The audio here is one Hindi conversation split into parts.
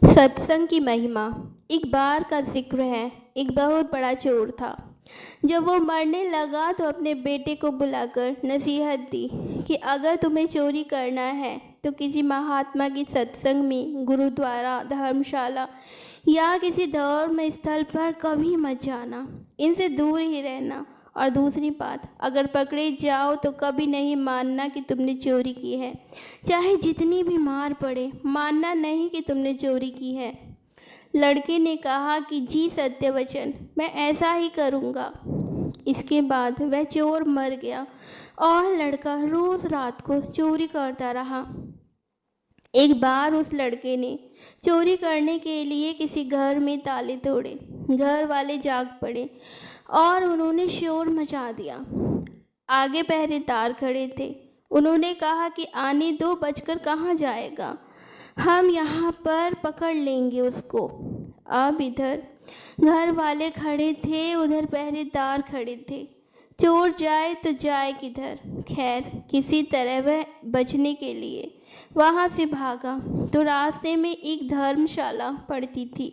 सत्संग की महिमा। एक बार का जिक्र है। एक बहुत बड़ा चोर था। जब वो मरने लगा तो अपने बेटे को बुलाकर नसीहत दी कि अगर तुम्हें चोरी करना है तो किसी महात्मा की सत्संग में, गुरुद्वारा, धर्मशाला या किसी धर्म स्थल पर कभी मत जाना। इनसे दूर ही रहना। और दूसरी बात, अगर पकड़े जाओ तो कभी नहीं मानना कि तुमने चोरी की है। चाहे जितनी भी मार पड़े, मानना नहीं कि तुमने चोरी की है। लड़के ने कहा कि जी सत्य वचन, मैं ऐसा ही करूँगा। इसके बाद वह चोर मर गया और लड़का रोज़ रात को चोरी करता रहा। एक बार उस लड़के ने चोरी करने के लिए किसी घर में ताले तोड़े। घर वाले जाग पड़े और उन्होंने शोर मचा दिया। आगे पहरेदार खड़े थे। उन्होंने कहा कि आने दो, बचकर कहाँ जाएगा, हम यहाँ पर पकड़ लेंगे उसको। अब इधर घर वाले खड़े थे, उधर पहरेदार खड़े थे। चोर जाए तो जाए किधर। खैर, किसी तरह वह बचने के लिए वहाँ से भागा तो रास्ते में एक धर्मशाला पड़ती थी।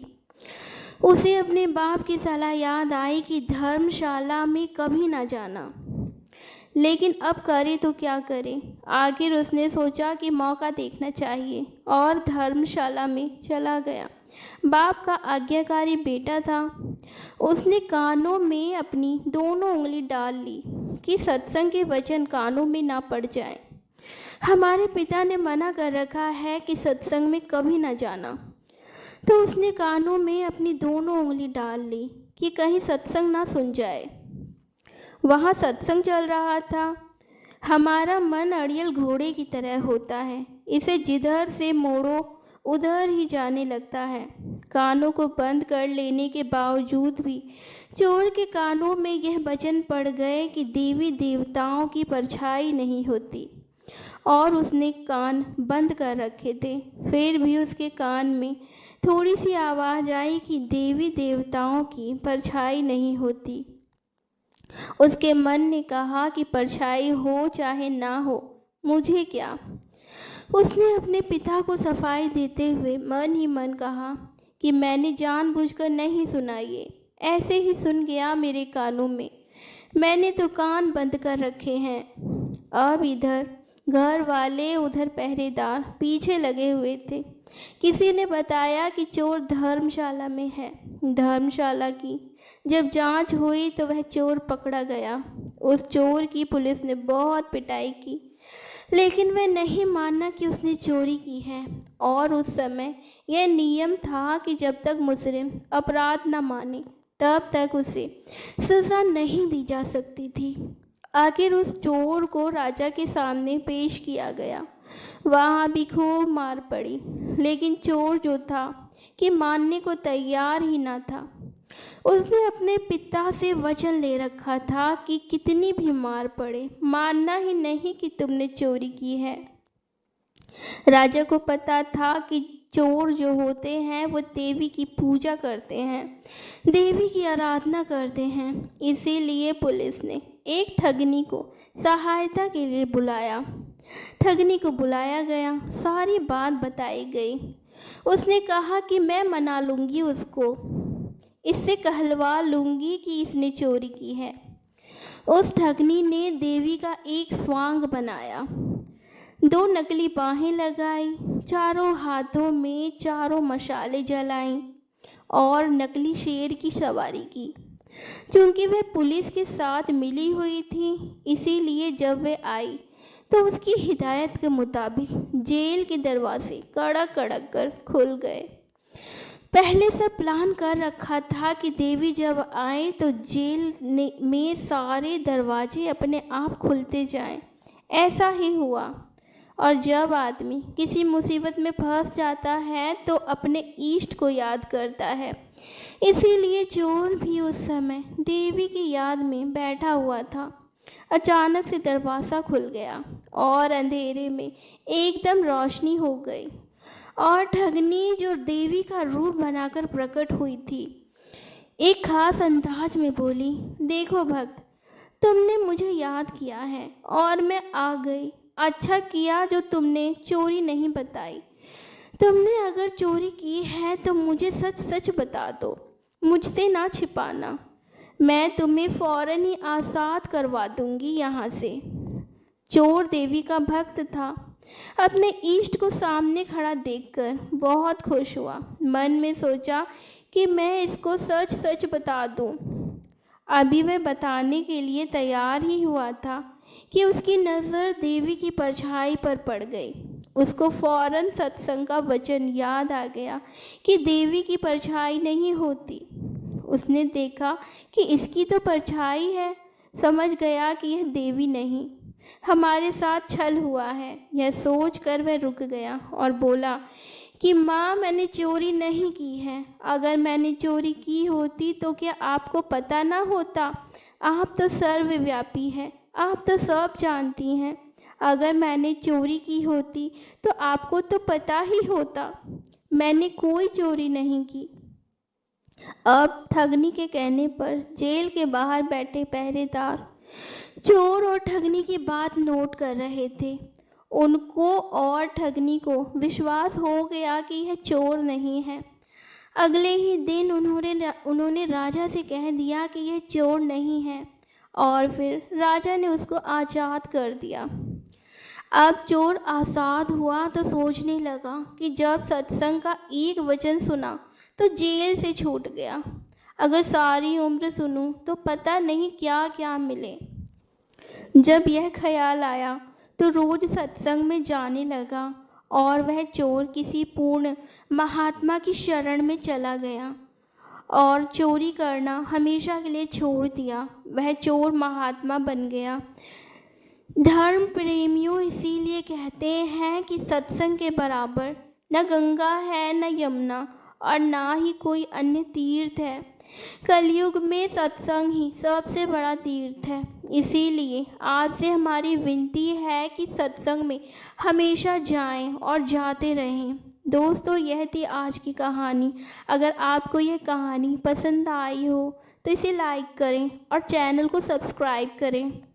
उसे अपने बाप की सलाह याद आई कि धर्मशाला में कभी ना जाना। लेकिन अब करे तो क्या करे। आखिर उसने सोचा कि मौका देखना चाहिए और धर्मशाला में चला गया। बाप का आज्ञाकारी बेटा था। उसने कानों में अपनी दोनों उंगली डाल ली कि सत्संग के वचन कानों में ना पड़ जाए। हमारे पिता ने मना कर रखा है कि सत्संग में कभी ना जाना। तो उसने कानों में अपनी दोनों उंगली डाल ली कि कहीं सत्संग ना सुन जाए। वहाँ सत्संग चल रहा था। हमारा मन अड़ियल घोड़े की तरह होता है, इसे जिधर से मोड़ो उधर ही जाने लगता है। कानों को बंद कर लेने के बावजूद भी चोर के कानों में यह वचन पड़ गए कि देवी देवताओं की परछाई नहीं होती, और उसने कान बंद कर रखे थे। फिर भी उसके कान में थोड़ी सी आवाज़ आई कि देवी देवताओं की परछाई नहीं होती। उसके मन ने कहा कि परछाई हो चाहे ना हो, मुझे क्या। उसने अपने पिता को सफाई देते हुए मन ही मन कहा कि मैंने जानबूझकर नहीं सुना, ये ऐसे ही सुन गया मेरे कानों में, मैंने तो कान बंद कर रखे हैं। अब इधर घर वाले, उधर पहरेदार पीछे लगे हुए थे। किसी ने बताया कि चोर धर्मशाला में है। धर्मशाला की जब जांच हुई तो वह चोर पकड़ा गया। उस चोर की पुलिस ने बहुत पिटाई की, लेकिन वह नहीं माना कि उसने चोरी की है। और उस समय यह नियम था कि जब तक मुजरिम अपराध न माने तब तक उसे सज़ा नहीं दी जा सकती थी। आखिर उस चोर को राजा के सामने पेश किया गया। वहाँ भी खूब मार पड़ी, लेकिन चोर जो था कि मानने को तैयार ही ना था। उसने अपने पिता से वचन ले रखा था कि कितनी भी मार पड़े, मानना ही नहीं कि तुमने चोरी की है। राजा को पता था कि चोर जो होते हैं वो देवी की पूजा करते हैं, देवी की आराधना करते हैं। इसीलिए पुलिस ने एक ठगनी को सहायता के लिए बुलाया। ठगनी को बुलाया गया, सारी बात बताई गई। उसने कहा कि मैं मना लूँगी उसको, इससे कहलवा लूँगी कि इसने चोरी की है। उस ठगनी ने देवी का एक स्वांग बनाया, 2 नकली बाहें लगाई, चारों हाथों में चारों मशाले जलाई और नकली शेर की सवारी की। क्योंकि वह पुलिस के साथ मिली हुई थी, इसीलिए जब वह आई तो उसकी हिदायत के मुताबिक जेल के दरवाजे कड़क कड़क कर खुल गए। पहले से प्लान कर रखा था कि देवी जब आए तो जेल में सारे दरवाजे अपने आप खुलते जाएं। ऐसा ही हुआ। और जब आदमी किसी मुसीबत में फंस जाता है तो अपने इष्ट को याद करता है। इसीलिए चोर भी उस समय देवी की याद में बैठा हुआ था। अचानक से दरवाज़ा खुल गया और अंधेरे में एकदम रोशनी हो गई, और ठगनी जो देवी का रूप बनाकर प्रकट हुई थी, एक खास अंदाज में बोली, देखो भक्त, तुमने मुझे याद किया है और मैं आ गई। अच्छा किया जो तुमने चोरी नहीं बताई। तुमने अगर चोरी की है तो मुझे सच सच बता दो, मुझसे ना छिपाना। मैं तुम्हें फ़ौरन ही आज़ाद करवा दूंगी यहाँ से। चोर देवी का भक्त था। अपने इष्ट को सामने खड़ा देखकर बहुत खुश हुआ। मन में सोचा कि मैं इसको सच सच बता दूं। अभी वह बताने के लिए तैयार ही हुआ था कि उसकी नज़र देवी की परछाई पर पड़ गई। उसको फौरन सत्संग का वचन याद आ गया कि देवी की परछाई नहीं होती। उसने देखा कि इसकी तो परछाई है। समझ गया कि यह देवी नहीं, हमारे साथ छल हुआ है। यह सोचकर वह रुक गया और बोला कि माँ, मैंने चोरी नहीं की है। अगर मैंने चोरी की होती तो क्या आपको पता ना होता? आप तो सर्वव्यापी हैं, आप तो सब जानती हैं। अगर मैंने चोरी की होती तो आपको तो पता ही होता। मैंने कोई चोरी नहीं की। अब ठगनी के कहने पर जेल के बाहर बैठे पहरेदार चोर और ठगनी की बात नोट कर रहे थे। उनको और ठगनी को विश्वास हो गया कि यह चोर नहीं है। अगले ही दिन उन्होंने राजा से कह दिया कि यह चोर नहीं है और फिर राजा ने उसको आज़ाद कर दिया। अब चोर आज़ाद हुआ तो सोचने लगा कि जब सत्संग का एक वचन सुना तो जेल से छूट गया। अगर सारी उम्र सुनूं तो पता नहीं क्या क्या मिले। जब यह ख्याल आया तो रोज़ सत्संग में जाने लगा और वह चोर किसी पूर्ण महात्मा की शरण में चला गया और चोरी करना हमेशा के लिए छोड़ दिया। वह चोर महात्मा बन गया। धर्म प्रेमियों इसीलिए कहते हैं कि सत्संग के बराबर न गंगा है, न यमुना, और ना ही कोई अन्य तीर्थ है। कलयुग में सत्संग ही सबसे बड़ा तीर्थ है। इसीलिए आपसे हमारी विनती है कि सत्संग में हमेशा जाएं और जाते रहें। दोस्तों, यह थी आज की कहानी। अगर आपको यह कहानी पसंद आई हो तो इसे लाइक करें और चैनल को सब्सक्राइब करें।